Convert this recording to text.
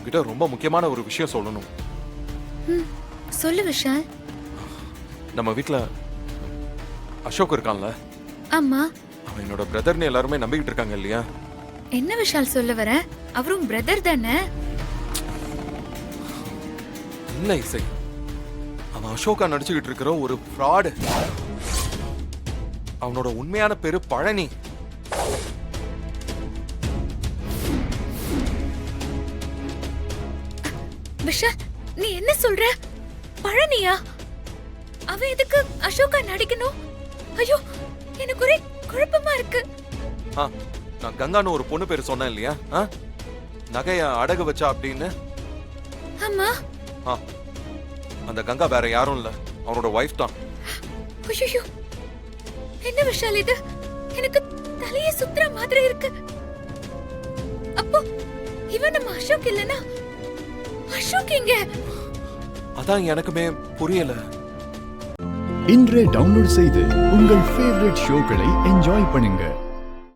உங்ககிட்ட ரொம்ப முக்கியமான ஒரு விஷயம் சொல்லணும். சொல்லு விஷால். நம்ம வீட்ல அசோக் இருக்கான்ல, ஆமா. அவன் என்னோட பிரதர்னு எல்லாருமே நம்பிக்கிட்டு இருக்காங்க இல்லையா? என்ன விஷால் சொல்ல வர? அவரும் பிரதர் தானே? இல்ல இசை, அவன் அசோகா நடிச்சுக்கிட்டு இருக்கிற ஒரு ஃப்ராடு. அவனோட உண்மையான பேரு பழனி. விஷால், நீ என்ன சொல்ற? பழனியா? அவன் எதுக்கு அசோகா நடிக்கணும்? ஐயோ, எனக்கு ஒரே குழப்பமா இருக்கு. நான் கங்கான்னு ஒரு பொண்ணு பேரு சொன்னேன் இல்லையா? நகைய அடகு வச்சா அப்படின்னு. ஆமா. அந்த கங்கா வேற யாரும் இல்ல, அவனோட வைஃப் தான். ஐயோ, என்ன விஷால் இது? எனக்கு தலையே சுத்துற மாதிரி இருக்கு. அப்போ இவன் நம்ம அசோக் இல்லனா? அசோக் எங்க? அதான் எனக்குமே புரியல. இன்றே டவுன்லோட் செய்து உங்கள் ஃபேவரட் ஷோக்களை என்ஜாய் பண்ணுங்க.